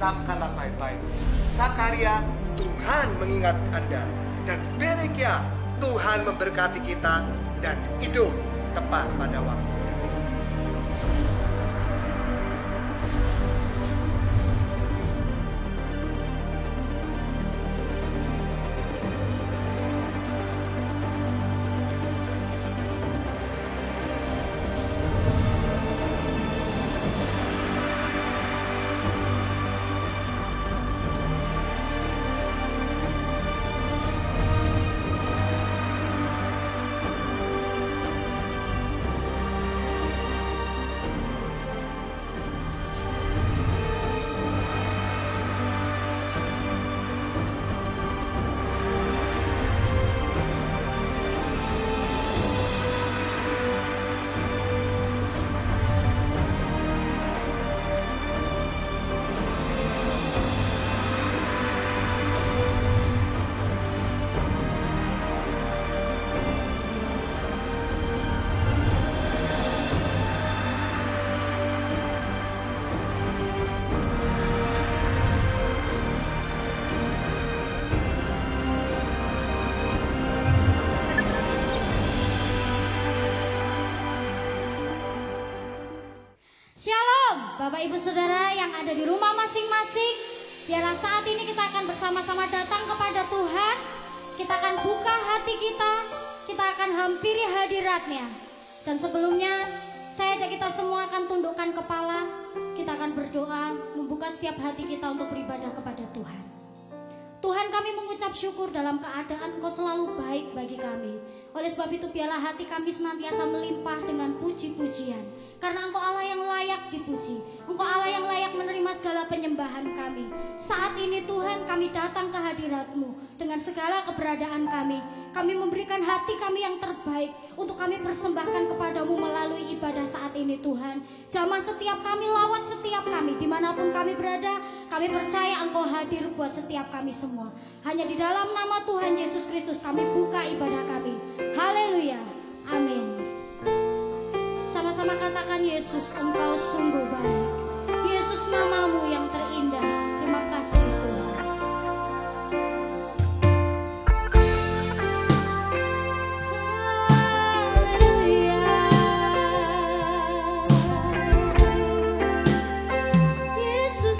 sangkalah baik-baik. Sakaria, Tuhan mengingat Anda. Dan Berekia, Tuhan memberkati kita dan hidup tepat pada waktu. Bapak Ibu Saudara yang ada di rumah masing-masing, biarlah saat ini kita akan bersama-sama datang kepada Tuhan. Kita akan buka hati kita akan hampiri hadirat-Nya. Dan sebelumnya, saya ajak kita semua akan tundukkan kepala. Kita akan berdoa, membuka setiap hati kita untuk beribadah kepada Tuhan. Tuhan, kami mengucap syukur dalam keadaan Engkau selalu baik bagi kami. Oleh sebab itu biarlah hati kami senantiasa melimpah dengan puji-pujian. Karena Engkau Allah yang layak dipuji. Engkau Allah yang layak menerima segala penyembahan kami. Saat ini Tuhan, kami datang ke hadirat-Mu dengan segala keberadaan kami. Kami memberikan hati kami yang terbaik untuk kami persembahkan kepadamu melalui ibadah saat ini Tuhan. Jamah setiap kami, lawat setiap kami, dimanapun kami berada, kami percaya Engkau hadir buat setiap kami semua. Hanya di dalam nama Tuhan Yesus Kristus kami buka ibadah kami. Haleluya, amin. Sama-sama katakan, Yesus, Engkau sungguh baik. Yesus, namamu yang terindah. Terima kasih Tuhan. Yesus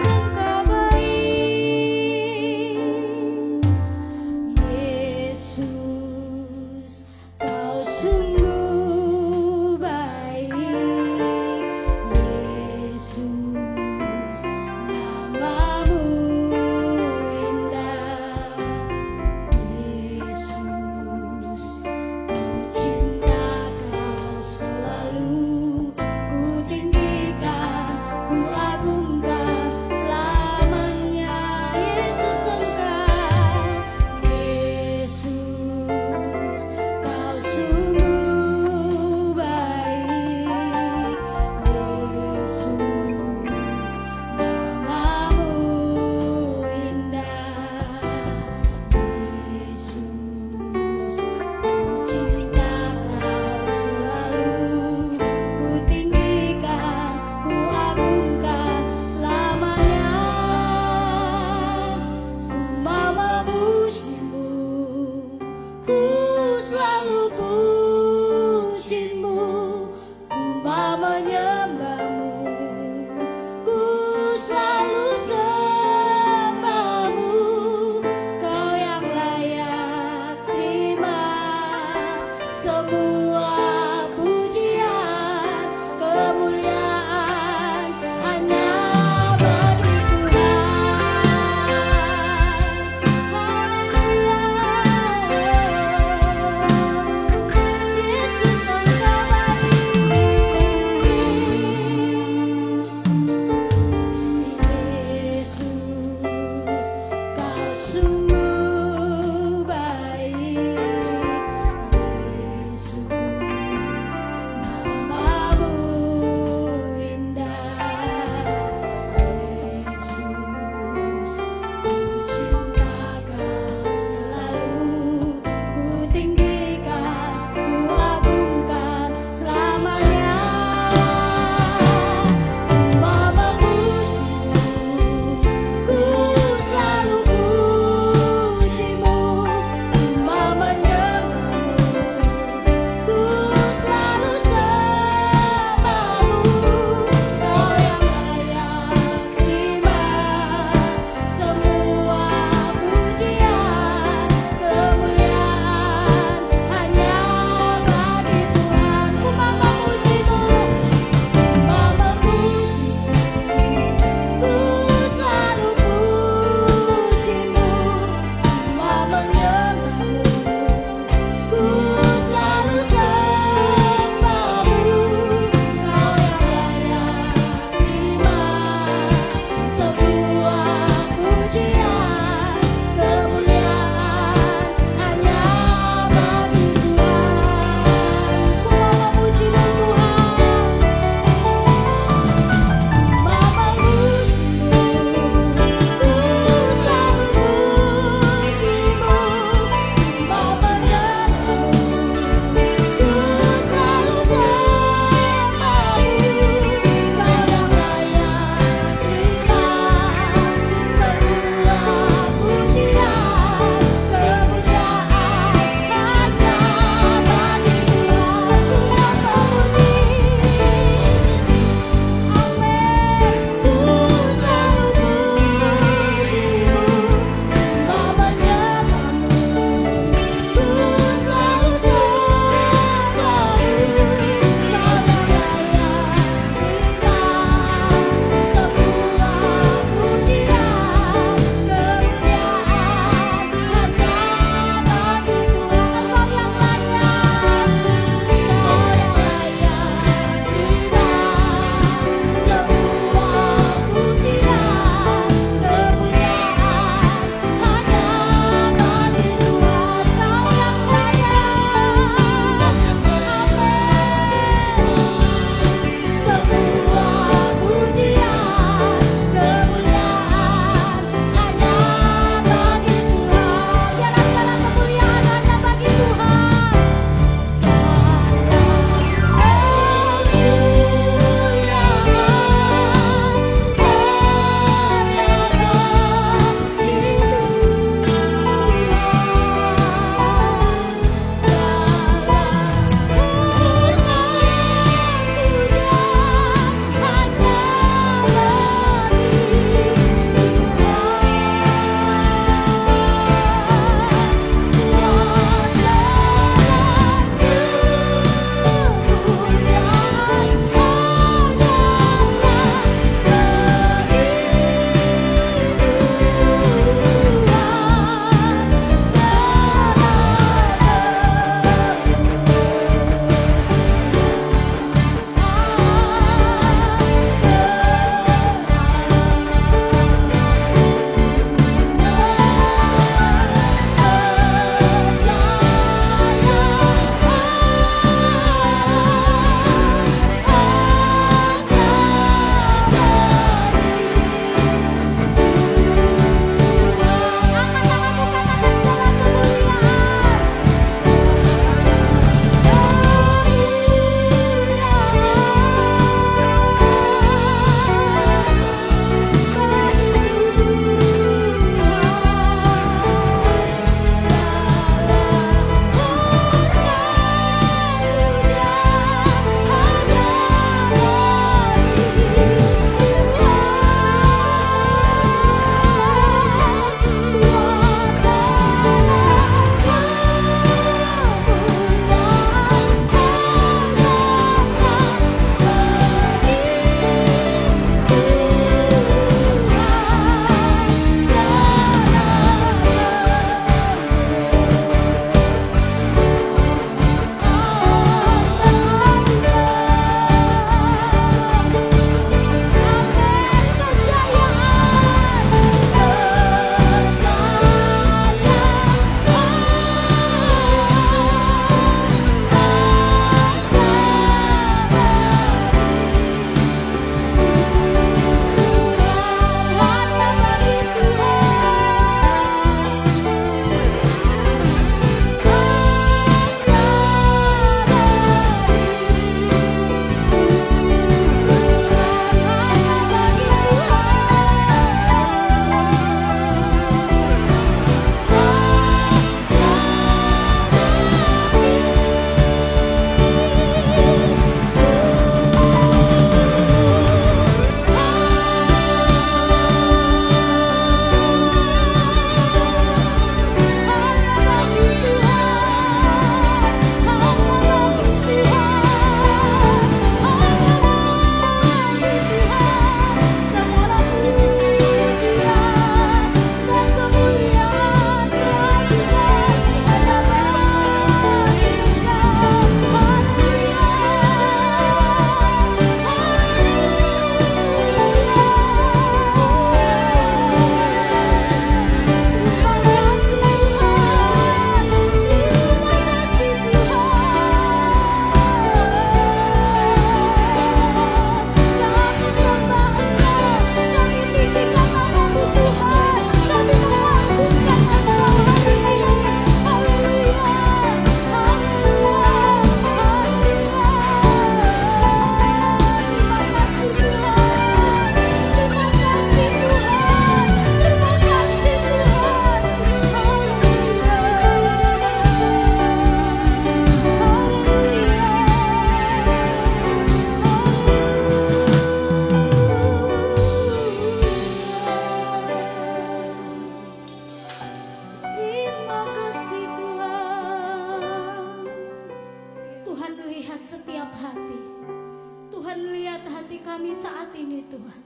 kami saat ini Tuhan.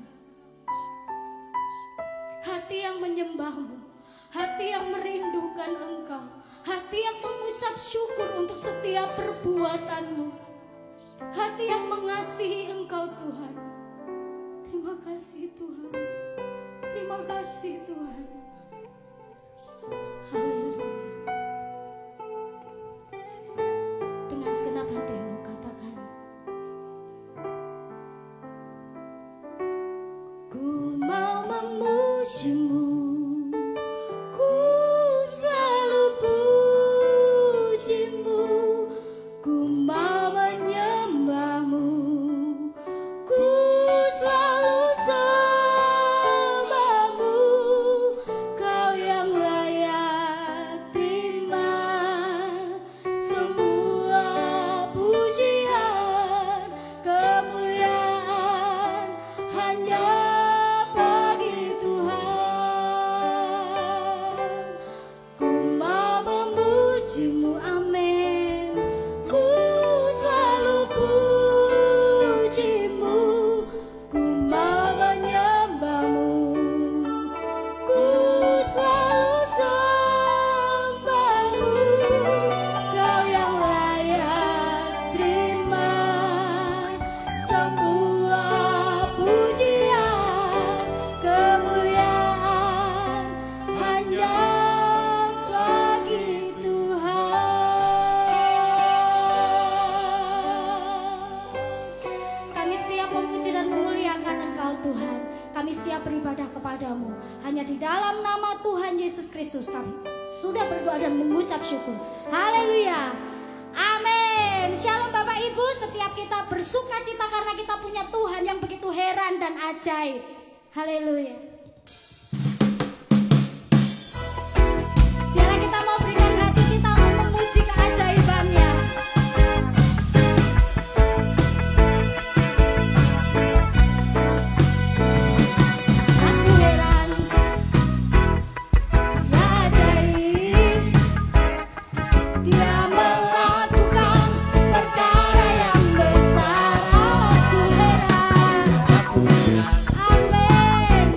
Hati yang menyembah-Mu, hati yang merindukan Engkau, hati yang mengucap syukur untuk setiap perbuatan-Mu, hati yang mengasihi Engkau Tuhan. Terima kasih Tuhan, terima kasih Tuhan. Haleluya. Dengan segenap hatimu katakan, ku mau memuji-Mu, ku selalu puji-Mu, ku mau menyembah-Mu, ku selalu sembah-Mu, Kau yang layak terima semua pujian, kemuliaan hanya bagi Tuhan. Ku mau memuji-Mu, amin. Ku selalu puji-Mu, ku mau menyembah-Mu, ku selalu sembah-Mu, Kau yang layak terima semua pujian, kemuliaan hanya bagi Tuhan. Kami siap memuji dan memuliakan Engkau Tuhan. Kami siap beribadah kepadamu. Hanya di dalam nama Tuhan Yesus Kristus kami sudah berdoa dan mengucap syukur. Haleluya. Amin. Shalom Bapak Ibu. Setiap kita bersuka cita karena kita punya Tuhan yang begitu heran dan ajaib. Haleluya. Biarlah kita mau berikan hati kita untuk memuji keajaibannya. Aku heran, Dia ajaib, Dia melakukan perkara yang besar. Aku heran, amin.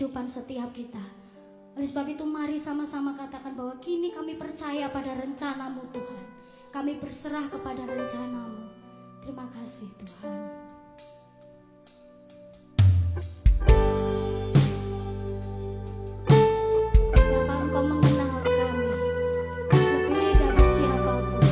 kehidupan setiap kita. Oleh sebab itu mari sama-sama katakan bahwa kini kami percaya pada rencana-Mu Tuhan. Kami berserah kepada rencana-Mu. Terima kasih Tuhan. Bapa, Engkau mengenal kami lebih dari siapapun.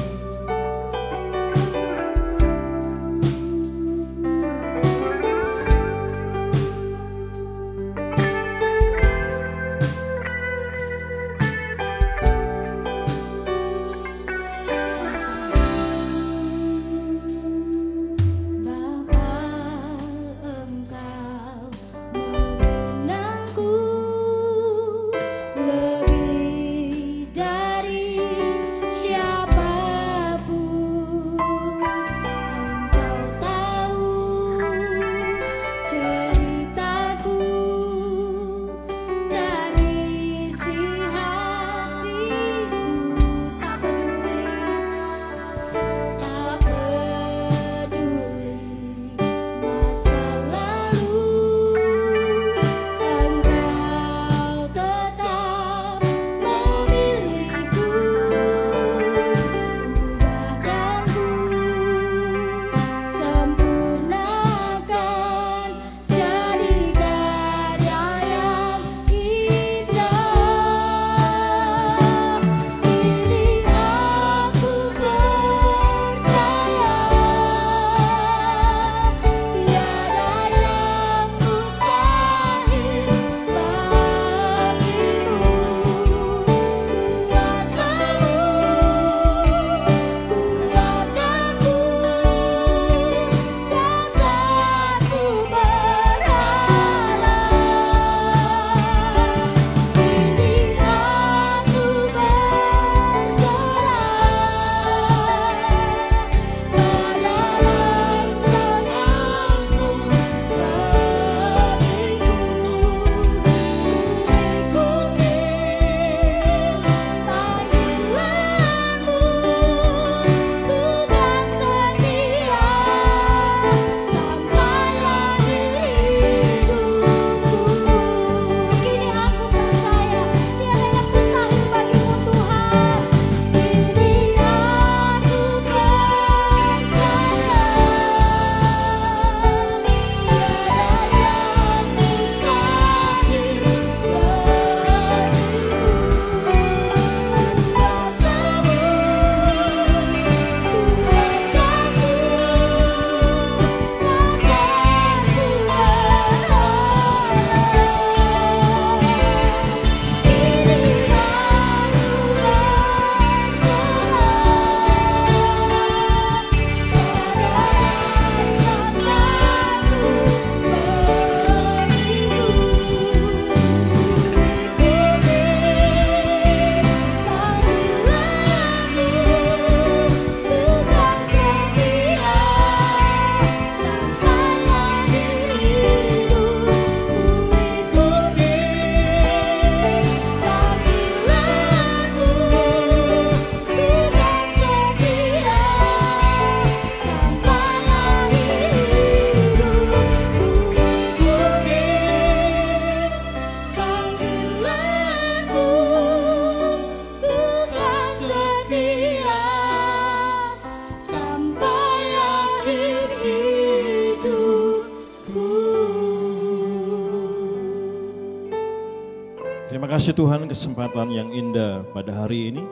kasih Tuhan kesempatan yang indah pada hari ini.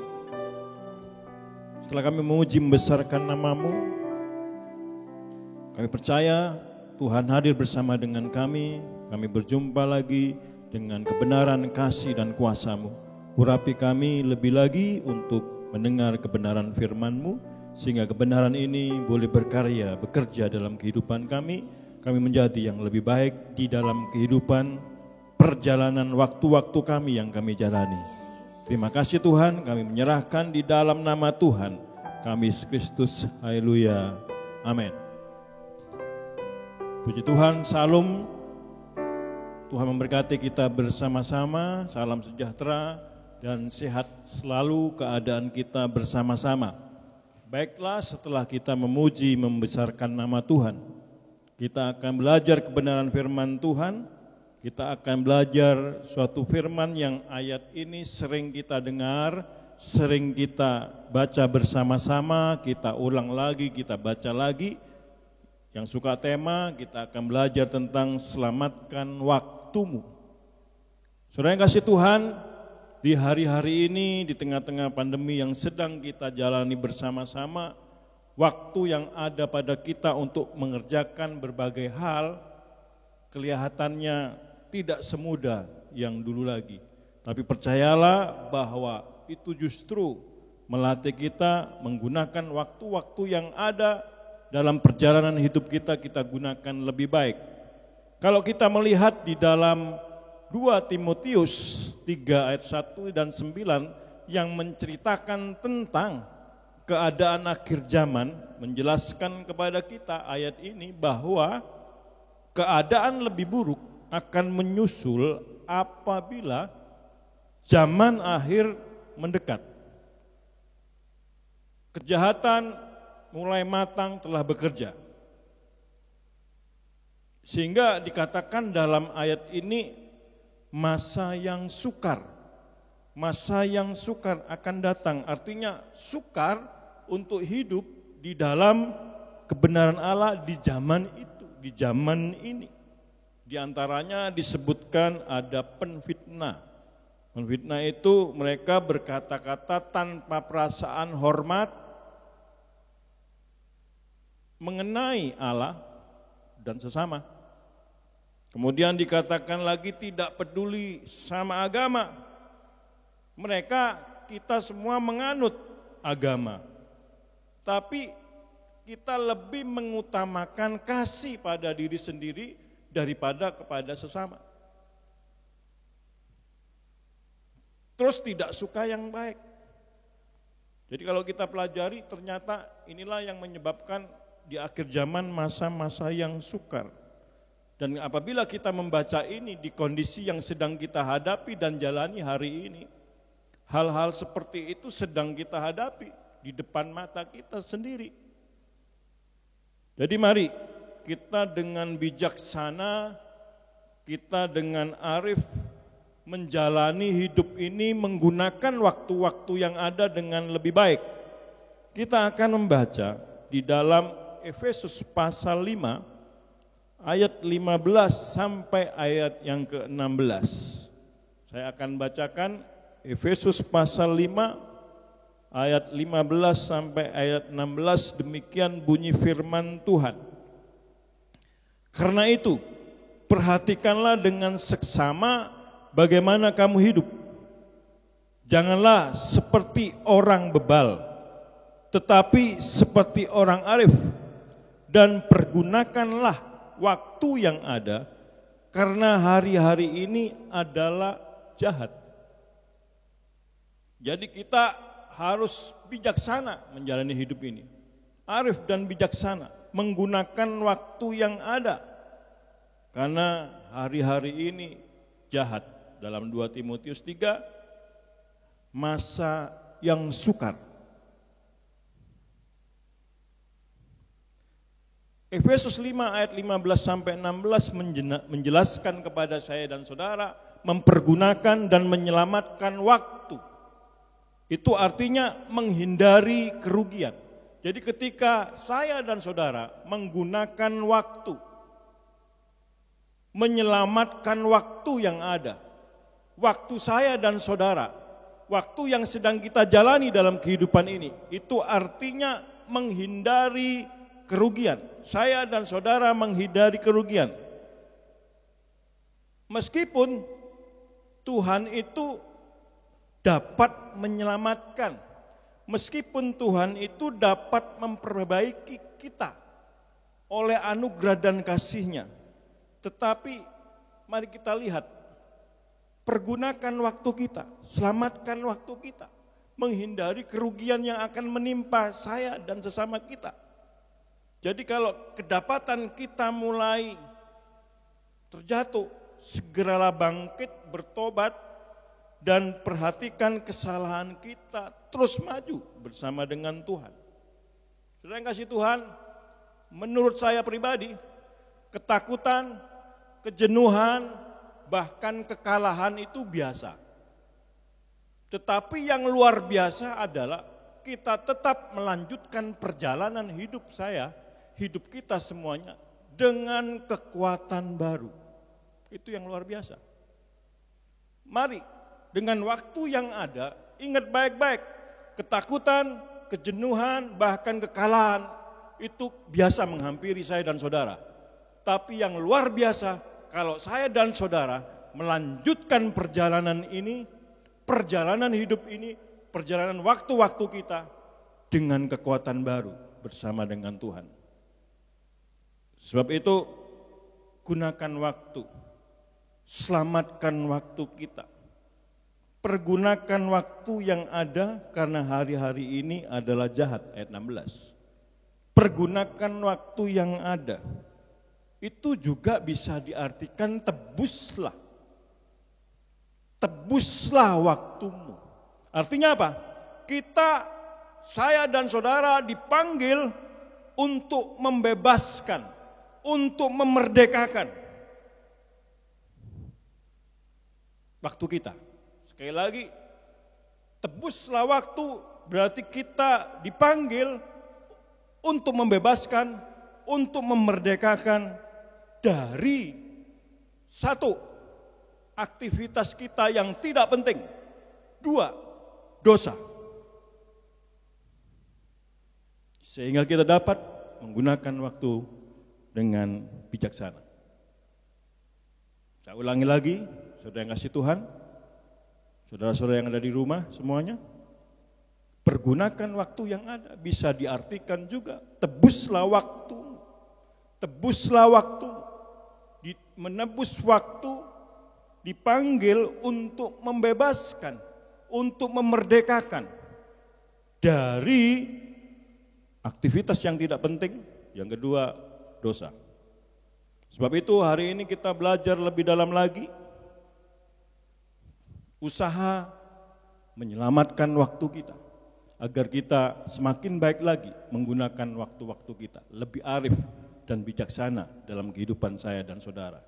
Setelah kami memuji membesarkan nama-Mu, kami percaya Tuhan hadir bersama dengan kami berjumpa lagi dengan kebenaran, kasih dan kuasa-Mu. Urapi kami lebih lagi untuk mendengar kebenaran firman-Mu, sehingga kebenaran ini boleh berkarya, bekerja dalam kehidupan kami menjadi yang lebih baik di dalam kehidupan perjalanan waktu-waktu kami yang kami jalani. Terima kasih Tuhan, kami menyerahkan di dalam nama Tuhan kami Yesus Kristus. Haleluya. Amin. Puji Tuhan, salam. Tuhan memberkati kita bersama-sama. Salam sejahtera dan sehat selalu keadaan kita bersama-sama. Baiklah, setelah kita memuji membesarkan nama Tuhan, kita akan belajar kebenaran firman Tuhan. Kita akan belajar suatu firman yang ayat ini sering kita dengar, sering kita baca bersama-sama, kita ulang lagi, kita baca lagi. Yang suka tema, kita akan belajar tentang selamatkan waktumu. Saudara yang kasih Tuhan, di hari-hari ini, di tengah-tengah pandemi yang sedang kita jalani bersama-sama, waktu yang ada pada kita untuk mengerjakan berbagai hal, kelihatannya tidak semudah yang dulu lagi. Tapi percayalah bahwa itu justru melatih kita menggunakan waktu-waktu yang ada dalam perjalanan hidup kita gunakan lebih baik. Kalau kita melihat di dalam 2 Timotius 3 ayat 1 dan 9 yang menceritakan tentang keadaan akhir zaman, menjelaskan kepada kita ayat ini bahwa keadaan lebih buruk akan menyusul apabila zaman akhir mendekat. Kejahatan mulai matang telah bekerja. Sehingga dikatakan dalam ayat ini masa yang sukar akan datang. Artinya sukar untuk hidup di dalam kebenaran Allah di zaman itu, di zaman ini. Di antaranya disebutkan ada penfitnah. Penfitnah itu mereka berkata-kata tanpa perasaan hormat mengenai Allah dan sesama. Kemudian dikatakan lagi tidak peduli sama agama. Kita semua menganut agama. Tapi kita lebih mengutamakan kasih pada diri sendiri daripada kepada sesama. Terus tidak suka yang baik. Jadi kalau kita pelajari ternyata inilah yang menyebabkan di akhir zaman masa-masa yang sukar. Dan apabila kita membaca ini di kondisi yang sedang kita hadapi dan jalani hari ini, hal-hal seperti itu sedang kita hadapi di depan mata kita sendiri. Jadi mari kita dengan bijaksana, kita dengan arif menjalani hidup ini menggunakan waktu-waktu yang ada dengan lebih baik. Kita akan membaca di dalam Efesus pasal 5 ayat 15 sampai ayat yang ke-16. Saya akan bacakan Efesus pasal 5 ayat 15 sampai ayat 16, demikian bunyi firman Tuhan. Karena itu, perhatikanlah dengan seksama bagaimana kamu hidup. Janganlah seperti orang bebal, tetapi seperti orang arif, dan pergunakanlah waktu yang ada, karena hari-hari ini adalah jahat. Jadi kita harus bijaksana menjalani hidup ini. Arif dan bijaksana, menggunakan waktu yang ada. Karena hari-hari ini jahat. Dalam 2 Timotius 3, masa yang sukar. Efesus 5 ayat 15 sampai 16 menjelaskan kepada saya dan saudara mempergunakan dan menyelamatkan waktu. Itu artinya menghindari kerugian. Jadi ketika saya dan saudara menggunakan waktu, menyelamatkan waktu yang ada, waktu saya dan saudara, waktu yang sedang kita jalani dalam kehidupan ini, itu artinya menghindari kerugian. Saya dan saudara menghindari kerugian. Meskipun Tuhan itu dapat menyelamatkan, meskipun Tuhan itu dapat memperbaiki kita oleh anugerah dan kasih-Nya, tetapi mari kita lihat, pergunakan waktu kita, selamatkan waktu kita, menghindari kerugian yang akan menimpa saya dan sesama kita. Jadi kalau kedapatan kita mulai terjatuh, segeralah bangkit, bertobat, dan perhatikan kesalahan kita, terus maju bersama dengan Tuhan. Saudara yang kasih Tuhan, menurut saya pribadi, ketakutan, kejenuhan, bahkan kekalahan itu biasa. Tetapi yang luar biasa adalah kita tetap melanjutkan perjalanan hidup saya, hidup kita semuanya dengan kekuatan baru. Itu yang luar biasa. Mari dengan waktu yang ada, ingat baik-baik, ketakutan, kejenuhan, bahkan kekalahan itu biasa menghampiri saya dan saudara. Tapi yang luar biasa, kalau saya dan saudara melanjutkan perjalanan ini, perjalanan hidup ini, perjalanan waktu-waktu kita dengan kekuatan baru bersama dengan Tuhan. Sebab itu, gunakan waktu, selamatkan waktu kita. Pergunakan waktu yang ada karena hari-hari ini adalah jahat, ayat 16. Pergunakan waktu yang ada. Itu juga bisa diartikan tebuslah. Tebuslah waktumu. Artinya apa? Saya dan saudara dipanggil untuk membebaskan, untuk memerdekakan waktu kita. Sekali lagi, tebuslah waktu berarti kita dipanggil untuk membebaskan, untuk memerdekakan dari satu, aktivitas kita yang tidak penting. Dua, dosa. Sehingga kita dapat menggunakan waktu dengan bijaksana. Saya ulangi lagi, saudara yang kasih Tuhan, saudara-saudara yang ada di rumah semuanya, pergunakan waktu yang ada, bisa diartikan juga tebuslah waktu. Tebuslah waktu, menebus waktu, dipanggil untuk membebaskan, untuk memerdekakan dari aktivitas yang tidak penting. Yang kedua, dosa. Sebab itu hari ini kita belajar lebih dalam lagi, usaha menyelamatkan waktu kita, agar kita semakin baik lagi menggunakan waktu-waktu kita, lebih arif dan bijaksana dalam kehidupan saya dan saudara.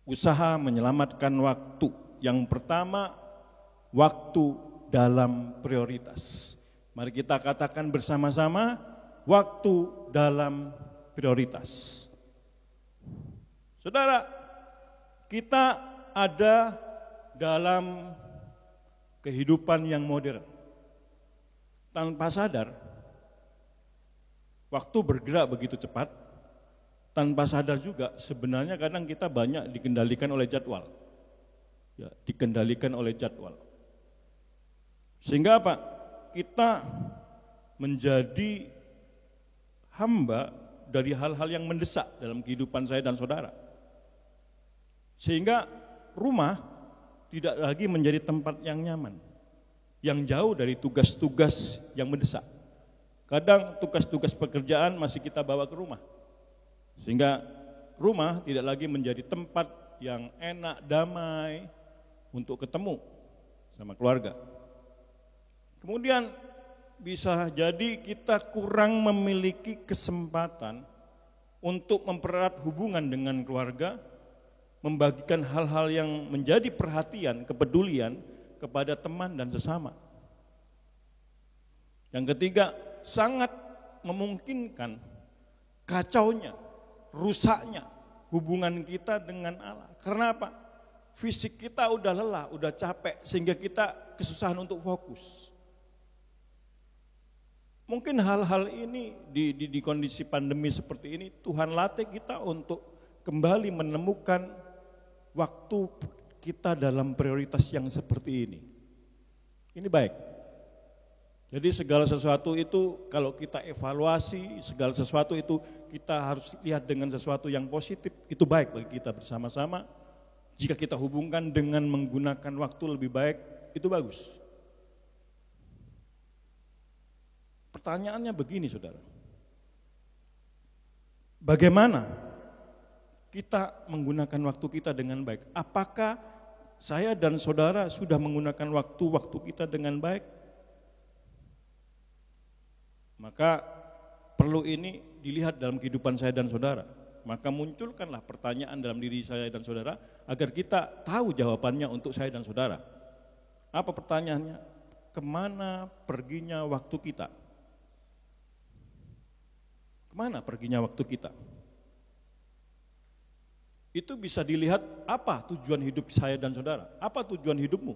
Usaha menyelamatkan waktu. Yang pertama, waktu dalam prioritas. Mari kita katakan bersama-sama, waktu dalam prioritas. Saudara, kita ada dalam kehidupan yang modern. Tanpa sadar, waktu bergerak begitu cepat, tanpa sadar juga sebenarnya kadang kita banyak dikendalikan oleh jadwal. Ya, dikendalikan oleh jadwal. Sehingga apa? Kita menjadi hamba dari hal-hal yang mendesak dalam kehidupan saya dan saudara. Sehingga rumah tidak lagi menjadi tempat yang nyaman, yang jauh dari tugas-tugas yang mendesak. Kadang tugas-tugas pekerjaan masih kita bawa ke rumah. Sehingga rumah tidak lagi menjadi tempat yang enak, damai untuk ketemu sama keluarga. Kemudian bisa jadi kita kurang memiliki kesempatan untuk mempererat hubungan dengan keluarga, membagikan hal-hal yang menjadi perhatian, kepedulian kepada teman dan sesama. Yang ketiga, sangat memungkinkan kacaunya, rusaknya hubungan kita dengan Allah. Karena apa? fisik kita udah lelah, udah capek, sehingga kita kesusahan untuk fokus. Mungkin hal-hal ini di kondisi pandemi seperti ini, Tuhan latih kita untuk kembali menemukan waktu kita dalam prioritas yang seperti ini. Ini baik. Jadi segala sesuatu itu kalau kita evaluasi, segala sesuatu itu kita harus lihat dengan sesuatu yang positif, itu baik bagi kita bersama-sama. Jika kita hubungkan dengan menggunakan waktu lebih baik, itu bagus. Pertanyaannya begini, saudara. Bagaimana kita menggunakan waktu kita dengan baik? Apakah saya dan saudara sudah menggunakan waktu kita dengan baik? Maka perlu ini dilihat dalam kehidupan saya dan saudara. Maka munculkanlah pertanyaan dalam diri saya dan saudara agar kita tahu jawabannya untuk saya dan saudara. Apa pertanyaannya? Kemana perginya waktu kita? Kemana perginya waktu kita? Itu bisa dilihat apa tujuan hidup saya dan saudara. Apa tujuan hidupmu?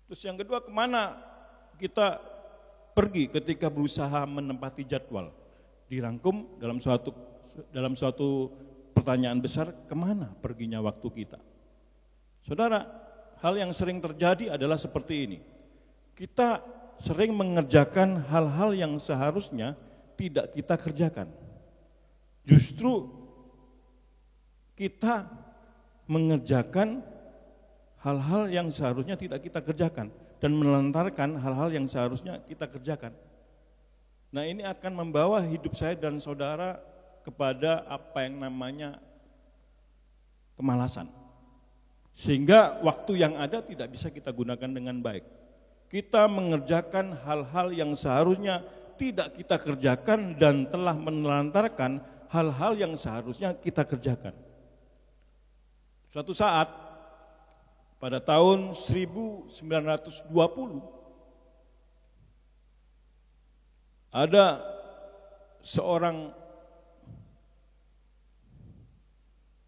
Terus yang kedua, kemana kita pergi ketika berusaha menempati jadwal? Dirangkum dalam suatu pertanyaan besar, kemana perginya waktu kita? Saudara, hal yang sering terjadi adalah seperti ini. Kita sering mengerjakan hal-hal yang seharusnya tidak kita kerjakan. Justru kita mengerjakan hal-hal yang seharusnya tidak kita kerjakan dan melantarkan hal-hal yang seharusnya kita kerjakan. Nah, ini akan membawa hidup saya dan saudara kepada apa yang namanya kemalasan. Sehingga waktu yang ada tidak bisa kita gunakan dengan baik. Kita mengerjakan hal-hal yang seharusnya tidak kita kerjakan dan telah menelantarkan hal-hal yang seharusnya kita kerjakan. Suatu saat pada tahun 1920 ada seorang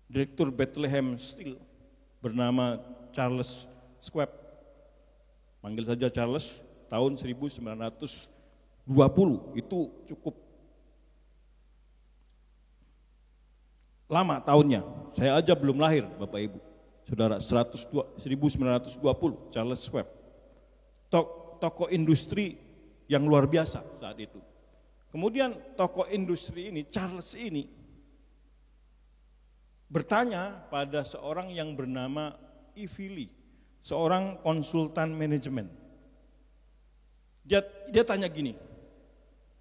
direktur Bethlehem Steel bernama Charles Schwab. Panggil saja Charles, tahun 1920, itu cukup lama tahunnya. Saya aja belum lahir, Bapak Ibu. Saudara, 1920, Charles Schwab. Tokoh industri yang luar biasa saat itu. Kemudian tokoh industri ini, Charles ini, bertanya pada seorang yang bernama E.V. Lee, seorang konsultan manajemen. Dia tanya gini,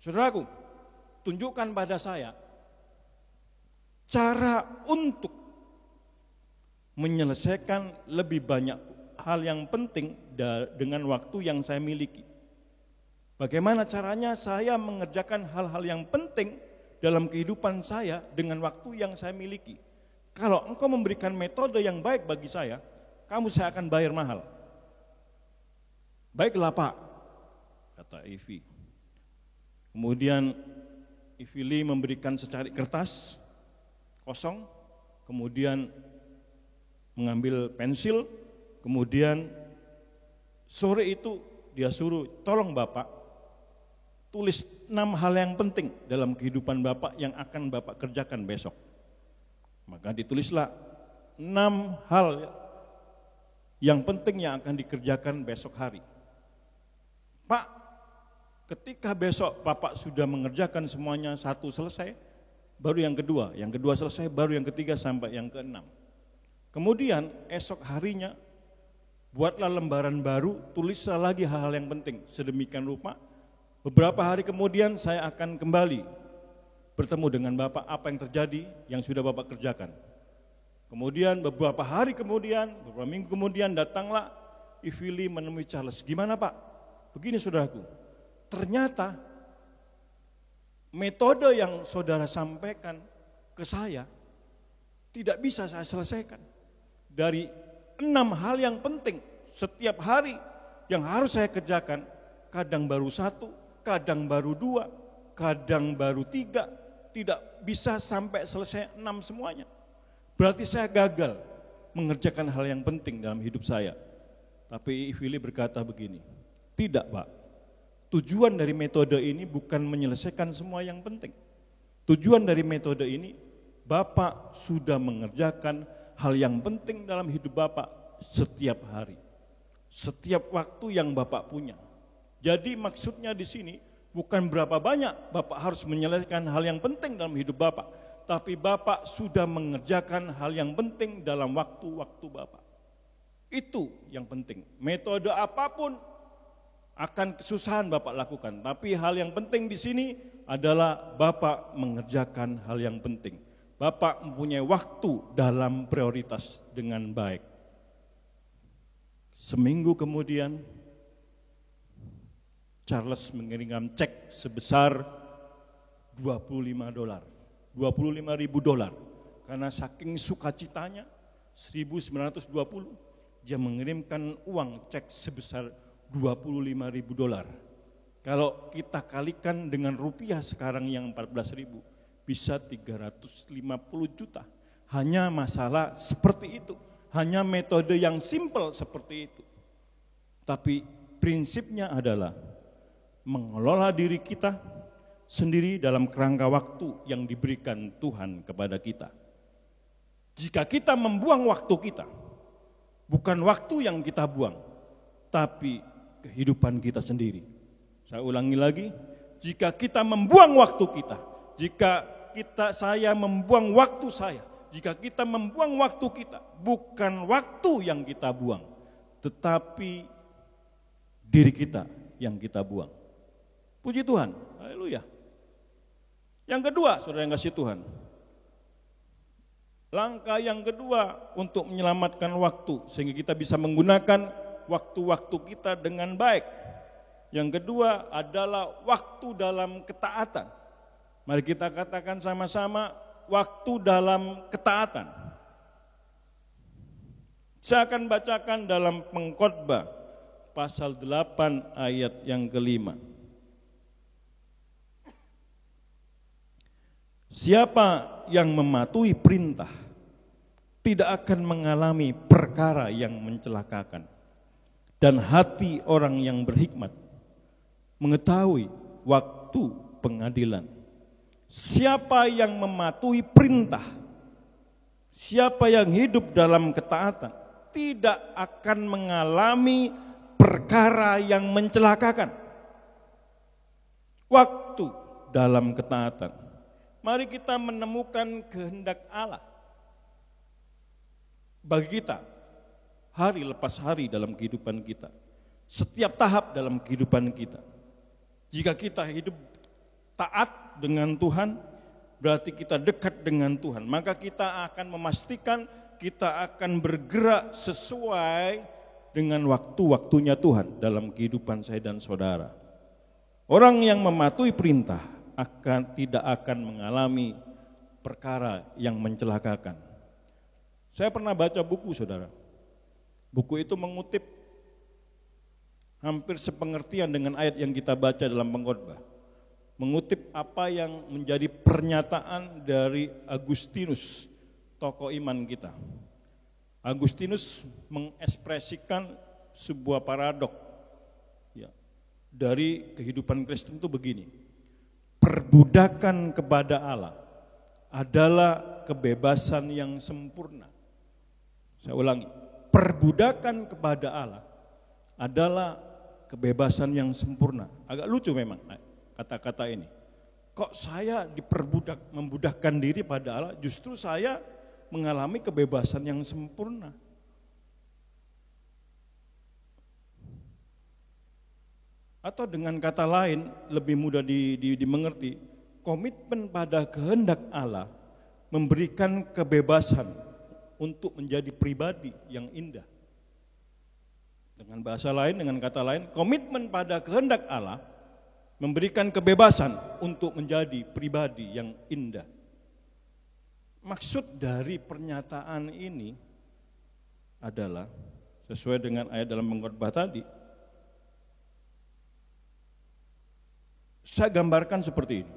saudaraku, tunjukkan pada saya cara untuk menyelesaikan lebih banyak hal yang penting dengan waktu yang saya miliki. Bagaimana caranya saya mengerjakan hal-hal yang penting dalam kehidupan saya dengan waktu yang saya miliki. Kalau engkau memberikan metode yang baik bagi saya saya akan bayar mahal. Baiklah Pak, kata Evi. Kemudian Evi Lee memberikan secari kertas kosong, kemudian mengambil pensil, kemudian sore itu dia suruh, tolong Bapak, tulis 6 hal yang penting dalam kehidupan Bapak yang akan Bapak kerjakan besok. Maka ditulislah 6 hal yang penting yang akan dikerjakan besok hari. Pak, ketika besok Bapak sudah mengerjakan semuanya, 1 selesai, baru yang kedua selesai, baru yang ketiga sampai yang ke-6. Kemudian esok harinya buatlah lembaran baru, tulislah lagi hal-hal yang penting. Sedemikian rupa, beberapa hari kemudian saya akan kembali bertemu dengan Bapak, apa yang terjadi yang sudah Bapak kerjakan. Kemudian beberapa hari kemudian, beberapa minggu kemudian datanglah E.V. Lee menemui Charles. Gimana Pak? Begini saudaraku, ternyata metode yang saudara sampaikan ke saya tidak bisa saya selesaikan. Dari 6 hal yang penting setiap hari yang harus saya kerjakan, kadang baru 1, kadang baru 2, kadang baru 3, tidak bisa sampai selesai 6 semuanya. berarti saya gagal mengerjakan hal yang penting dalam hidup saya. Tapi Willy berkata begini, tidak Pak, tujuan dari metode ini bukan menyelesaikan semua yang penting. Tujuan dari metode ini, Bapak sudah mengerjakan hal yang penting dalam hidup Bapak setiap hari, setiap waktu yang Bapak punya. Jadi maksudnya di sini bukan berapa banyak Bapak harus menyelesaikan hal yang penting dalam hidup Bapak, tapi Bapak sudah mengerjakan hal yang penting dalam waktu-waktu Bapak. Itu yang penting. Metode apapun akan kesusahan Bapak lakukan, tapi hal yang penting di sini adalah Bapak mengerjakan hal yang penting. Bapak mempunyai waktu dalam prioritas dengan baik. Seminggu kemudian, Charles mengirimkan cek sebesar $25.000 karena saking sukacitanya 1920 dia mengirimkan uang cek sebesar $25.000. Kalau kita kalikan dengan rupiah sekarang yang 14.000 bisa 350 juta. Hanya masalah seperti itu, hanya metode yang simpel seperti itu. Tapi prinsipnya adalah mengelola diri kita sendiri dalam kerangka waktu yang diberikan Tuhan kepada kita. Jika kita membuang waktu kita, bukan waktu yang kita buang, tapi kehidupan kita sendiri. Saya ulangi lagi, jika kita membuang waktu kita, saya membuang waktu saya, jika kita membuang waktu kita, bukan waktu yang kita buang, tetapi diri kita yang kita buang. Puji Tuhan, haleluya. Yang kedua, saudara yang kasih Tuhan, langkah yang kedua untuk menyelamatkan waktu sehingga kita bisa menggunakan waktu-waktu kita dengan baik. Yang kedua adalah waktu dalam ketaatan. Mari kita katakan sama-sama, waktu dalam ketaatan. Saya akan bacakan dalam Pengkhotbah pasal 8 ayat yang kelima. Siapa yang mematuhi perintah tidak akan mengalami perkara yang mencelakakan. Dan hati orang yang berhikmat mengetahui waktu pengadilan. Siapa yang mematuhi perintah, siapa yang hidup dalam ketaatan, tidak akan mengalami perkara yang mencelakakan. Waktu dalam ketaatan. Mari kita menemukan kehendak Allah bagi kita, hari lepas hari dalam kehidupan kita, setiap tahap dalam kehidupan kita. Jika kita hidup taat dengan Tuhan, berarti kita dekat dengan Tuhan. Maka kita akan memastikan kita akan bergerak sesuai dengan waktu-waktunya Tuhan dalam kehidupan saya dan saudara. Orang yang mematuhi perintah tidak akan mengalami perkara yang mencelakakan. Saya pernah baca buku, saudara. Buku itu mengutip hampir sepengertian dengan ayat yang kita baca dalam Pengkhotbah. Mengutip apa yang menjadi pernyataan dari Agustinus, tokoh iman kita. Agustinus mengekspresikan sebuah paradok ya, dari kehidupan Kristen itu begini. Perbudakan kepada Allah adalah kebebasan yang sempurna. Saya ulangi, perbudakan kepada Allah adalah kebebasan yang sempurna. Agak lucu memang kata-kata ini. Kok saya membudakkan diri pada Allah, justru saya mengalami kebebasan yang sempurna. Atau dengan kata lain, lebih mudah dimengerti, komitmen pada kehendak Allah memberikan kebebasan untuk menjadi pribadi yang indah. Dengan bahasa lain, dengan kata lain, komitmen pada kehendak Allah memberikan kebebasan untuk menjadi pribadi yang indah. Maksud dari pernyataan ini adalah sesuai dengan ayat dalam Pengkhotbah tadi. Saya gambarkan seperti ini.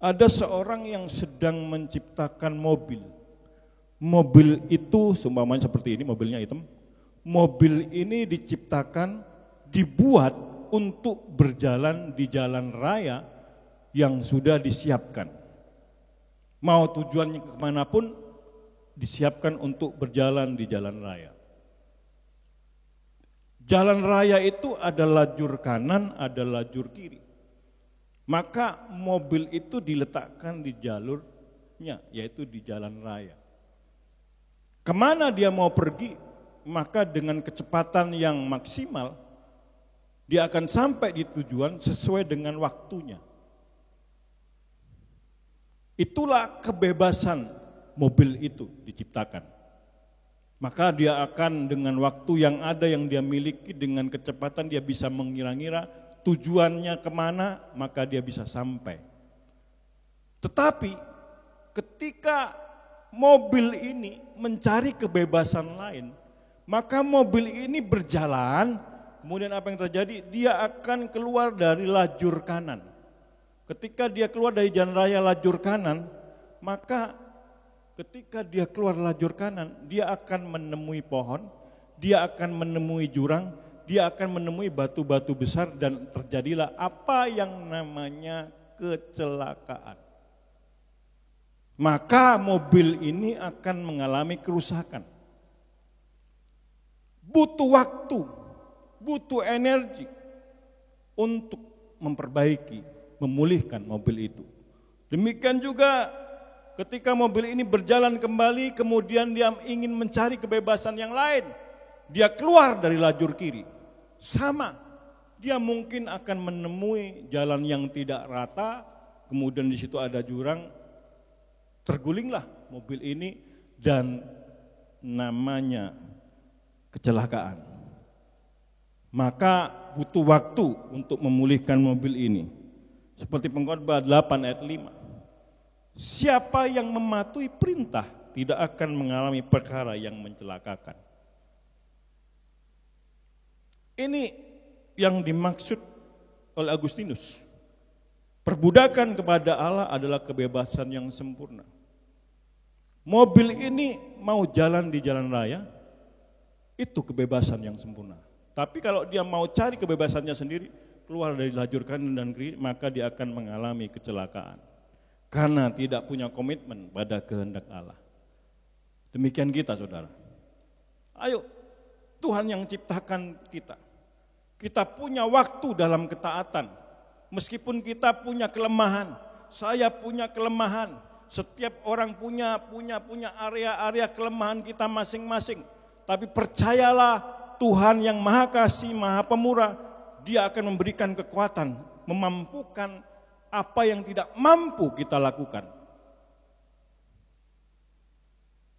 Ada seorang yang sedang menciptakan mobil. Mobil itu seumpamanya seperti ini, mobilnya hitam. Mobil ini diciptakan, dibuat untuk berjalan di jalan raya yang sudah disiapkan. Mau tujuannya kemanapun, disiapkan untuk berjalan di jalan raya. Jalan raya itu ada lajur kanan, ada lajur kiri. Maka mobil itu diletakkan di jalurnya, yaitu di jalan raya. Kemana dia mau pergi, maka dengan kecepatan yang maksimal, dia akan sampai di tujuan sesuai dengan waktunya. Itulah kebebasan mobil itu diciptakan. Maka dia akan dengan waktu yang ada yang dia miliki, dengan kecepatan dia bisa mengira-ngira tujuannya kemana, maka dia bisa sampai. Tetapi ketika mobil ini mencari kebebasan lain, maka mobil ini berjalan, kemudian apa yang terjadi? Dia akan keluar dari lajur kanan. Ketika dia keluar dari jalan raya lajur kanan, maka ketika dia keluar lajur kanan, dia akan menemui pohon, dia akan menemui jurang, dia akan menemui batu-batu besar dan terjadilah apa yang namanya kecelakaan. Maka mobil ini akan mengalami kerusakan. Butuh waktu, butuh energi untuk memperbaiki, memulihkan mobil itu. Demikian juga ketika mobil ini berjalan kembali, kemudian dia ingin mencari kebebasan yang lain, dia keluar dari lajur kiri. Sama, dia mungkin akan menemui jalan yang tidak rata, kemudian di situ ada jurang, tergulinglah mobil ini dan namanya kecelakaan. Maka butuh waktu untuk memulihkan mobil ini. Seperti Pengkhotbah 8 ayat 5. Siapa yang mematuhi perintah tidak akan mengalami perkara yang mencelakakan. Ini yang dimaksud oleh Agustinus. Perbudakan kepada Allah adalah kebebasan yang sempurna. Mobil ini mau jalan di jalan raya, itu kebebasan yang sempurna. Tapi kalau dia mau cari kebebasannya sendiri, keluar dari lajur kanan dan kiri, maka dia akan mengalami kecelakaan. Karena tidak punya komitmen pada kehendak Allah. Demikian kita, saudara. Ayo, Tuhan yang ciptakan kita. Kita punya waktu dalam ketaatan. Meskipun kita punya kelemahan, saya punya kelemahan. Setiap orang punya area-area kelemahan kita masing-masing. Tapi percayalah, Tuhan yang Maha Kasih, Maha Pemurah, Dia akan memberikan kekuatan, memampukan apa yang tidak mampu kita lakukan.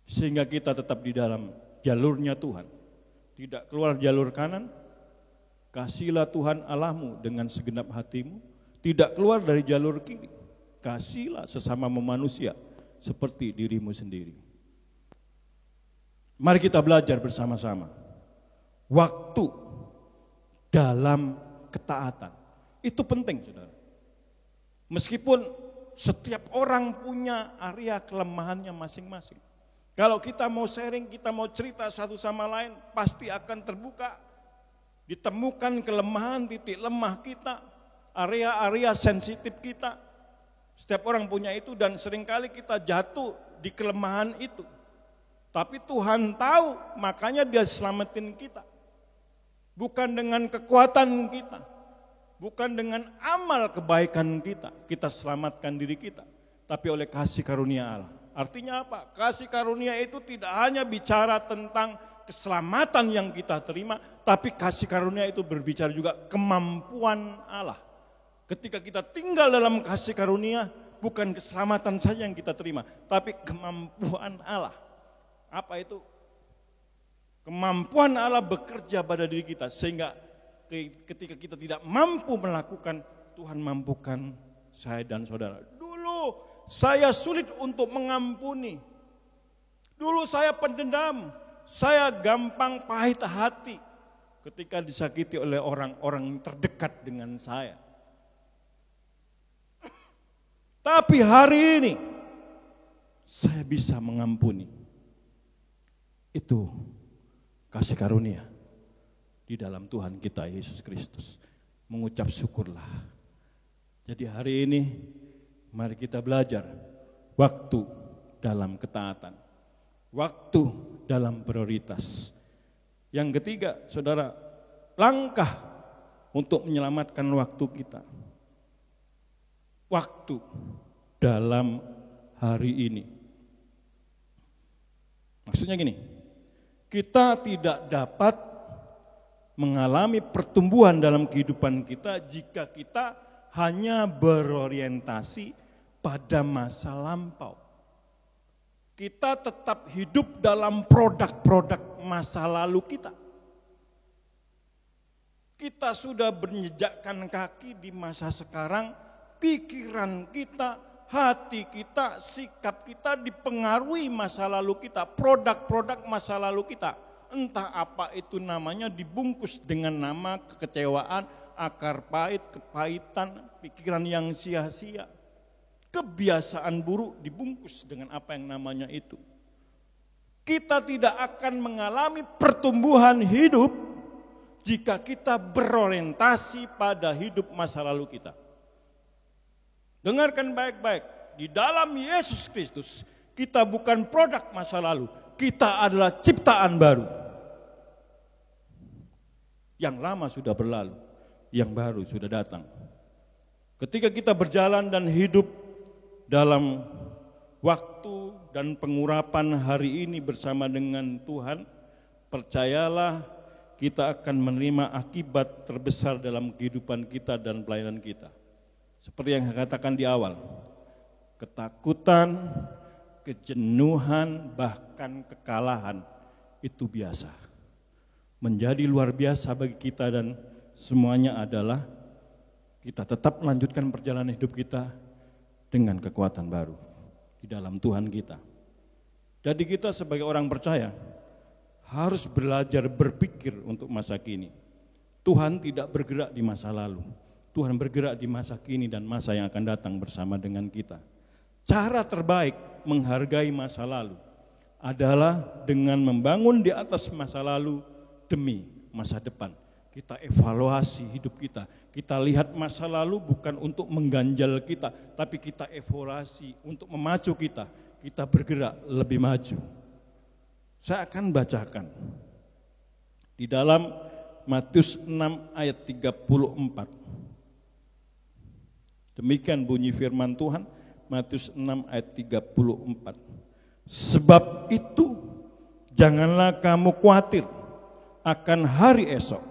Sehingga kita tetap di dalam jalurnya Tuhan. Tidak keluar jalur kanan, kasihlah Tuhan Allahmu dengan segenap hatimu. Tidak keluar dari jalur kiri, kasihlah sesama manusia seperti dirimu sendiri. Mari kita belajar bersama-sama. Waktu dalam ketaatan, itu penting, saudara. Meskipun setiap orang punya area kelemahannya masing-masing. Kalau kita mau sharing, kita mau cerita satu sama lain, pasti akan terbuka. Ditemukan kelemahan, titik lemah kita, area-area sensitif kita. Setiap orang punya itu dan seringkali kita jatuh di kelemahan itu. Tapi Tuhan tahu, makanya Dia selamatin kita. Bukan dengan kekuatan kita, bukan dengan amal kebaikan kita selamatkan diri kita, tapi oleh kasih karunia Allah. Artinya apa? Kasih karunia itu tidak hanya bicara tentang keselamatan yang kita terima, tapi kasih karunia itu berbicara juga kemampuan Allah. Ketika kita tinggal dalam kasih karunia, bukan keselamatan saja yang kita terima, tapi kemampuan Allah. Apa itu? Kemampuan Allah bekerja pada diri kita, sehingga ketika kita tidak mampu melakukan, Tuhan mampukan saya dan saudara. Dulu saya sulit untuk mengampuni. Dulu saya pendendam, saya gampang pahit hati ketika disakiti oleh orang-orang terdekat dengan saya. Tapi hari ini saya bisa mengampuni. Itu kasih karunia di dalam Tuhan kita Yesus Kristus. Mengucap syukurlah. Jadi hari ini mari kita belajar waktu dalam ketaatan, waktu dalam prioritas. Yang ketiga, saudara, langkah untuk menyelamatkan waktu kita. Waktu dalam hari ini. Maksudnya gini, kita tidak dapat mengalami pertumbuhan dalam kehidupan kita jika kita hanya berorientasi pada masa lampau. Kita tetap hidup dalam produk-produk masa lalu kita. Kita sudah menjejakkan kaki di masa sekarang, pikiran kita, hati kita, sikap kita dipengaruhi masa lalu kita, produk-produk masa lalu kita. Entah apa itu namanya, dibungkus dengan nama kekecewaan, akar pahit, kepahitan, pikiran yang sia-sia. Kebiasaan buruk dibungkus dengan apa yang namanya itu. Kita tidak akan mengalami pertumbuhan hidup jika kita berorientasi pada hidup masa lalu kita. Dengarkan baik-baik, di dalam Yesus Kristus kita bukan produk masa lalu, kita adalah ciptaan baru. Yang lama sudah berlalu, yang baru sudah datang. Ketika kita berjalan dan hidup dalam waktu dan pengurapan hari ini bersama dengan Tuhan, percayalah kita akan menerima akibat terbesar dalam kehidupan kita dan pelayanan kita. Seperti yang saya katakan di awal, ketakutan, kejenuhan, bahkan kekalahan itu biasa. Menjadi luar biasa bagi kita dan semuanya adalah kita tetap melanjutkan perjalanan hidup kita dengan kekuatan baru di dalam Tuhan kita. Jadi kita sebagai orang percaya harus belajar berpikir untuk masa kini. Tuhan tidak bergerak di masa lalu. Tuhan bergerak di masa kini dan masa yang akan datang bersama dengan kita. Cara terbaik menghargai masa lalu adalah dengan membangun di atas masa lalu demi masa depan. Kita evaluasi hidup kita. Kita lihat masa lalu bukan untuk mengganjal kita, tapi kita evaluasi untuk memacu kita. Kita bergerak lebih maju. Saya akan bacakan di dalam Matius 6 ayat 34. Demikian bunyi firman Tuhan, Matius 6 ayat 34. Sebab itu janganlah kamu khawatir akan hari esok,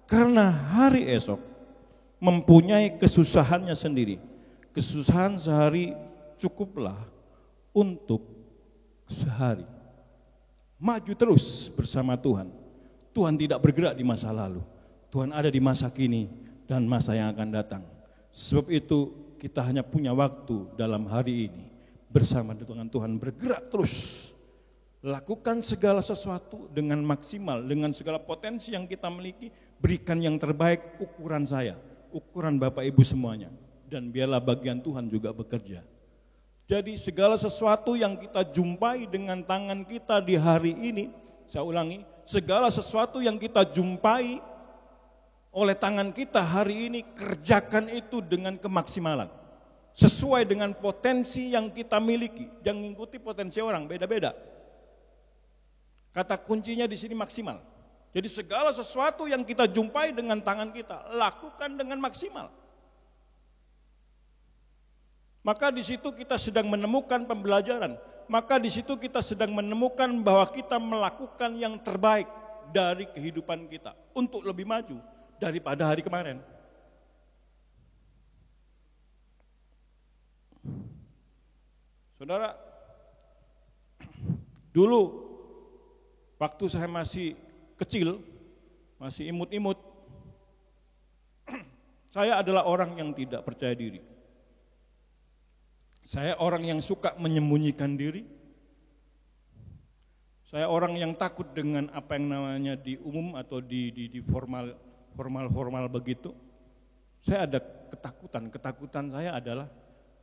karena hari esok mempunyai kesusahannya sendiri. Kesusahan sehari cukuplah untuk sehari. Maju terus bersama Tuhan. Tuhan tidak bergerak di masa lalu. Tuhan ada di masa kini dan masa yang akan datang. Sebab itu kita hanya punya waktu dalam hari ini bersama dengan Tuhan, bergerak terus. Lakukan segala sesuatu dengan maksimal, dengan segala potensi yang kita miliki, berikan yang terbaik ukuran saya, ukuran Bapak Ibu semuanya. Dan biarlah bagian Tuhan juga bekerja. Jadi segala sesuatu yang kita jumpai dengan tangan kita di hari ini, saya ulangi, segala sesuatu yang kita jumpai oleh tangan kita hari ini, kerjakan itu dengan kemaksimalan. Sesuai dengan potensi yang kita miliki, jangan mengikuti potensi orang, beda-beda. Kata kuncinya di sini maksimal. Jadi segala sesuatu yang kita jumpai dengan tangan kita, lakukan dengan maksimal. Maka di situ kita sedang menemukan pembelajaran. Maka di situ kita sedang menemukan bahwa kita melakukan yang terbaik dari kehidupan kita untuk lebih maju daripada hari kemarin. Saudara, dulu waktu saya masih kecil, masih imut-imut, saya adalah orang yang tidak percaya diri. Saya orang yang suka menyembunyikan diri. Saya orang yang takut dengan apa yang namanya di umum atau di formal begitu. Saya ada ketakutan saya adalah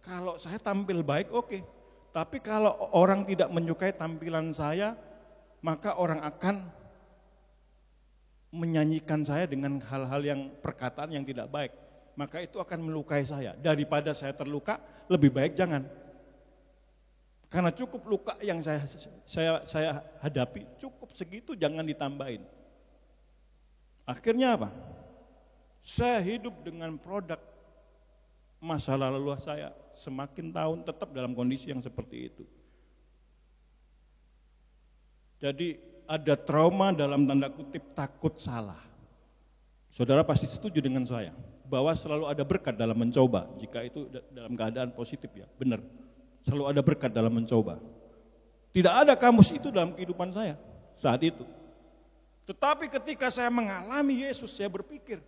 Kalau saya tampil baik, oke. Tapi kalau orang tidak menyukai tampilan saya, maka orang akan menyanyikan saya dengan hal-hal yang perkataan yang tidak baik. Maka itu akan melukai saya. Daripada saya terluka, lebih baik jangan. Karena cukup luka yang saya hadapi, cukup segitu, jangan ditambahin. Akhirnya apa? Saya hidup dengan produk masa lalu saya, semakin tahun tetap dalam kondisi yang seperti itu. Jadi ada trauma dalam tanda kutip takut salah. Saudara pasti setuju dengan saya bahwa selalu ada berkat dalam mencoba, jika itu dalam keadaan positif ya, benar. Selalu ada berkat dalam mencoba. Tidak ada kamus itu dalam kehidupan saya saat itu. Tetapi ketika saya mengalami Yesus, saya berpikir,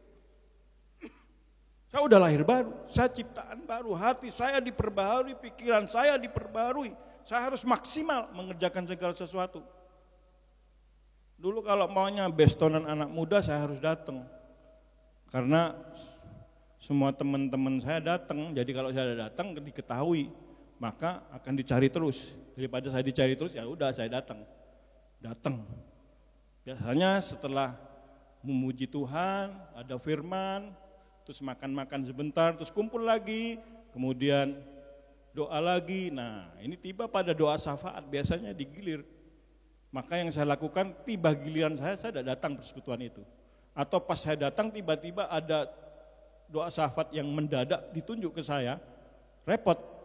saya udah lahir baru, saya ciptaan baru, hati saya diperbaharui, pikiran saya diperbaharui. Saya harus maksimal mengerjakan segala sesuatu. Dulu kalau maunya bestonan anak muda, saya harus datang. Karena semua teman-teman saya datang, jadi kalau saya datang diketahui, maka akan dicari terus. Daripada saya dicari terus, ya udah saya datang. Biasanya setelah memuji Tuhan, ada firman, terus makan-makan sebentar, terus kumpul lagi, kemudian doa lagi. Nah, ini tiba pada doa syafaat, biasanya digilir. Maka yang saya lakukan, tiba giliran saya tidak datang persekutuan itu. Atau pas saya datang, tiba-tiba ada doa syafaat yang mendadak ditunjuk ke saya, repot.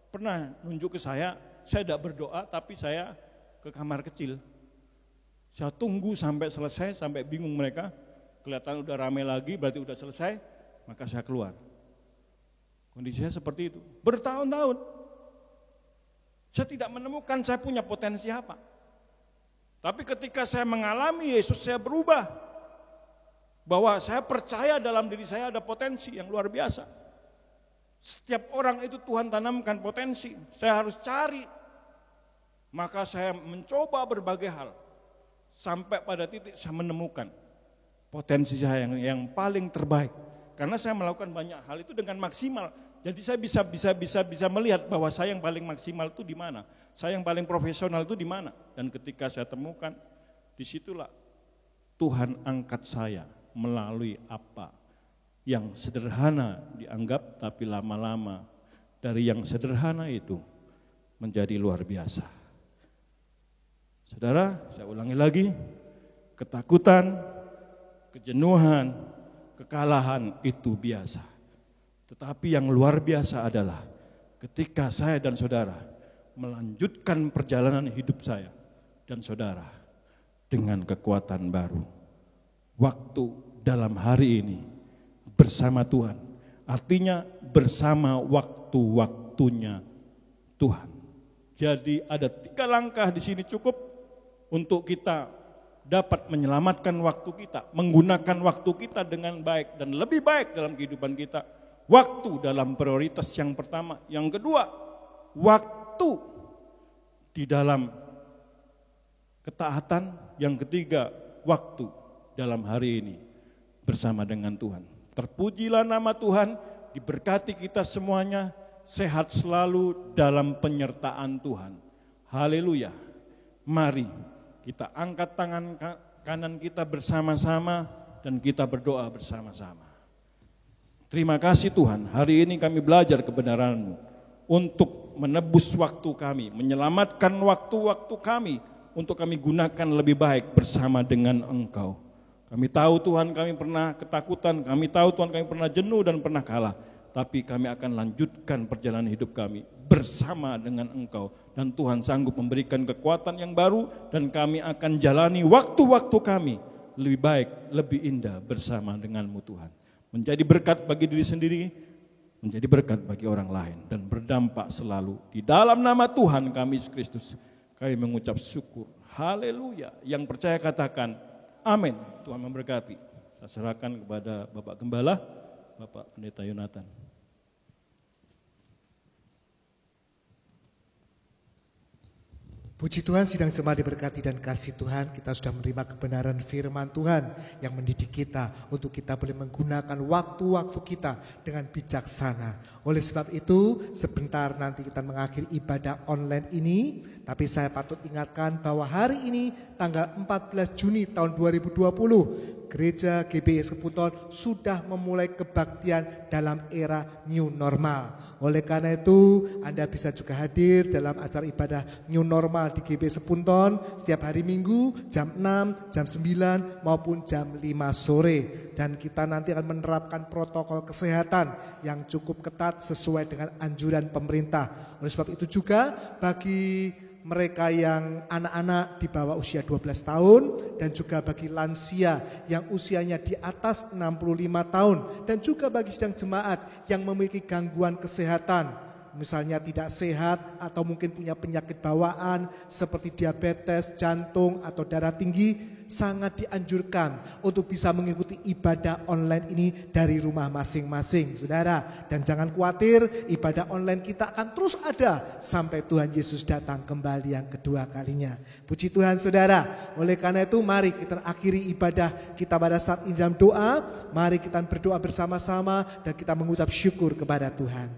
Pernah nunjuk ke saya tidak berdoa, tapi saya ke kamar kecil. Saya tunggu sampai selesai, sampai bingung mereka, kelihatan udah rame lagi, berarti udah selesai. Maka saya keluar. Kondisinya seperti itu. Bertahun-tahun. Saya tidak menemukan saya punya potensi apa. Tapi ketika saya mengalami Yesus, saya berubah. Bahwa saya percaya dalam diri saya ada potensi yang luar biasa. Setiap orang itu Tuhan tanamkan potensi. Saya harus cari. Maka saya mencoba berbagai hal. Sampai pada titik saya menemukan potensi saya yang paling terbaik. Karena saya melakukan banyak hal itu dengan maksimal. Jadi saya bisa melihat bahwa saya yang paling maksimal itu di mana. Saya yang paling profesional itu di mana. Dan ketika saya temukan, disitulah Tuhan angkat saya melalui apa yang sederhana dianggap, tapi lama-lama dari yang sederhana itu menjadi luar biasa. Saudara, saya ulangi lagi, ketakutan, kejenuhan, kekalahan itu biasa. Tetapi yang luar biasa adalah ketika saya dan saudara melanjutkan perjalanan hidup saya dan saudara dengan kekuatan baru. Waktu dalam hari ini bersama Tuhan, artinya bersama waktu-waktunya Tuhan. Jadi ada 3 langkah di sini cukup untuk kita dapat menyelamatkan waktu kita, menggunakan waktu kita dengan baik dan lebih baik dalam kehidupan kita. Waktu dalam prioritas yang pertama. Yang kedua, waktu di dalam ketaatan. Yang ketiga, waktu dalam hari ini bersama dengan Tuhan. Terpujilah nama Tuhan, diberkati kita semuanya, sehat selalu dalam penyertaan Tuhan. Haleluya. Mari kita angkat tangan kanan kita bersama-sama dan kita berdoa bersama-sama. Terima kasih Tuhan, hari ini kami belajar kebenaran-Mu untuk menebus waktu kami, menyelamatkan waktu-waktu kami untuk kami gunakan lebih baik bersama dengan Engkau. Kami tahu Tuhan kami pernah ketakutan, kami tahu Tuhan kami pernah jenuh dan pernah kalah. Tapi kami akan lanjutkan perjalanan hidup kami bersama dengan Engkau. Dan Tuhan sanggup memberikan kekuatan yang baru dan kami akan jalani waktu-waktu kami lebih baik, lebih indah bersama dengan-Mu Tuhan. Menjadi berkat bagi diri sendiri, menjadi berkat bagi orang lain dan berdampak selalu. Di dalam nama Tuhan kami Yesus Kristus, kami mengucap syukur. Haleluya. Yang percaya katakan amin. Tuhan memberkati. Saya serahkan kepada Bapak Gembala, Bapak Pendeta Yonatan. Puji Tuhan, sidang jemaat diberkati dan kasih Tuhan, kita sudah menerima kebenaran firman Tuhan yang mendidik kita untuk kita boleh menggunakan waktu-waktu kita dengan bijaksana. Oleh sebab itu, sebentar nanti kita mengakhiri ibadah online ini, tapi saya patut ingatkan bahwa hari ini tanggal 14 Juni tahun 2020, Gereja GBI Seputon sudah memulai kebaktian dalam era new normal. Oleh karena itu, Anda bisa juga hadir dalam acara ibadah new normal di GBI Sepunton setiap hari Minggu jam 6, jam 9 maupun jam 5 sore. Dan kita nanti akan menerapkan protokol kesehatan yang cukup ketat sesuai dengan anjuran pemerintah. Oleh sebab itu juga bagi mereka yang anak-anak di bawah usia 12 tahun dan juga bagi lansia yang usianya di atas 65 tahun dan juga bagi sidang jemaat yang memiliki gangguan kesehatan, misalnya tidak sehat atau mungkin punya penyakit bawaan seperti diabetes, jantung atau darah tinggi, sangat dianjurkan untuk bisa mengikuti ibadah online ini dari rumah masing-masing, saudara. Dan jangan khawatir, ibadah online kita akan terus ada sampai Tuhan Yesus datang kembali yang kedua kalinya. Puji Tuhan, saudara. Oleh karena itu, mari kita akhiri ibadah kita pada saat ini dalam doa. Mari kita berdoa bersama-sama dan kita mengucap syukur kepada Tuhan.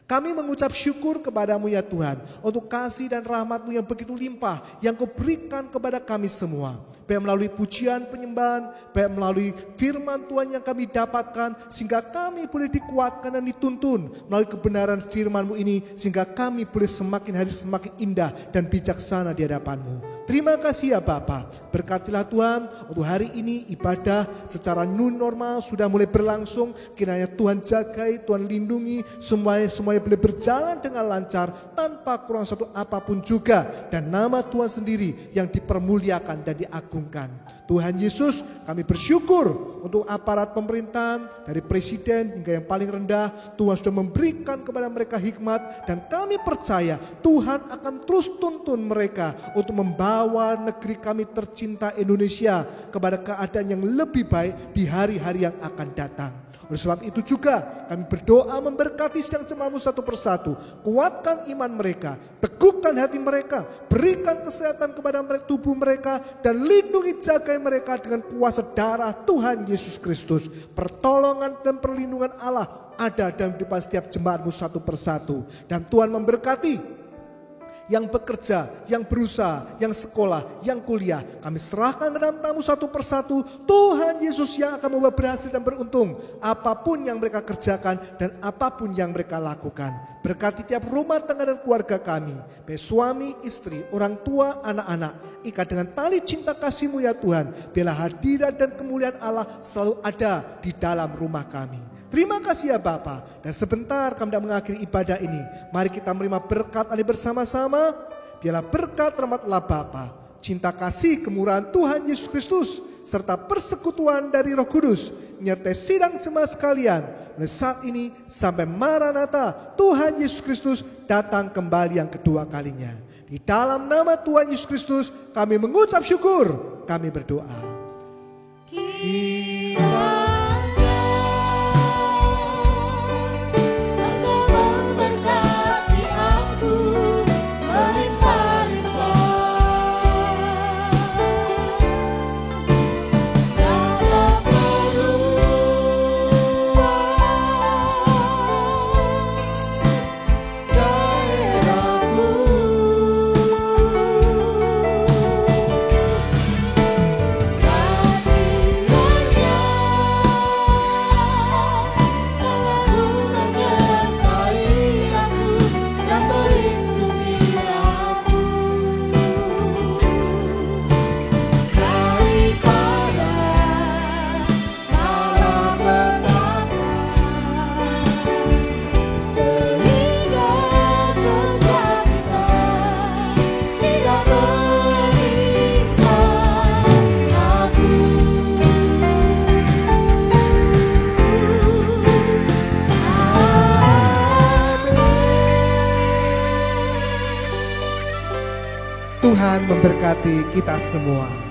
Kami mengucap syukur kepadamu ya Tuhan, untuk kasih dan rahmat-Mu yang begitu limpah yang Kau berikan kepada kami semua. Baik melalui pujian penyembahan, baik melalui firman Tuhan yang kami dapatkan, sehingga kami boleh dikuatkan dan dituntun melalui kebenaran firman-Mu ini, sehingga kami boleh semakin hari semakin indah dan bijaksana di hadapan-Mu. Terima kasih ya Bapa. Berkatilah Tuhan untuk hari ini ibadah secara new normal sudah mulai berlangsung. Kiranya Tuhan jagai, Tuhan lindungi, semuanya boleh berjalan dengan lancar tanpa kurang satu apapun juga. Dan nama Tuhan sendiri yang dipermuliakan dan diagungkan. Tuhan Yesus, kami bersyukur untuk aparat pemerintahan dari presiden hingga yang paling rendah. Tuhan sudah memberikan kepada mereka hikmat dan kami percaya Tuhan akan terus tuntun mereka untuk membawa negeri kami tercinta Indonesia kepada keadaan yang lebih baik di hari-hari yang akan datang. Oleh sebab itu juga kami berdoa memberkati sidang jemaat-Mu satu persatu. Kuatkan iman mereka, teguhkan hati mereka, berikan kesehatan kepada tubuh mereka, dan lindungi jagai mereka dengan kuasa darah Tuhan Yesus Kristus. Pertolongan dan perlindungan Allah ada dalam kehidupan setiap jemaat-Mu satu persatu. Dan Tuhan memberkati yang bekerja, yang berusaha, yang sekolah, yang kuliah. Kami serahkan dalam tamu satu persatu. Tuhan Yesus yang akan membawa berhasil dan beruntung apapun yang mereka kerjakan dan apapun yang mereka lakukan. Berkati tiap rumah tangga dan keluarga kami, baik suami, istri, orang tua, anak-anak. Ikat dengan tali cinta kasih-Mu ya Tuhan. Biarlah hadirat dan kemuliaan Allah selalu ada di dalam rumah kami. Terima kasih ya Bapa. Dan sebentar kami hendak mengakhiri ibadah ini. Mari kita menerima berkat ini bersama-sama. Biarlah berkat rahmat-Allah Bapa, cinta kasih kemurahan Tuhan Yesus Kristus, serta persekutuan dari Roh Kudus menyertai sidang jemaat sekalian mulai saat ini sampai Maranatha Tuhan Yesus Kristus datang kembali yang kedua kalinya. Di dalam nama Tuhan Yesus Kristus kami mengucap syukur. Kami berdoa. Tuhan memberkati kita semua.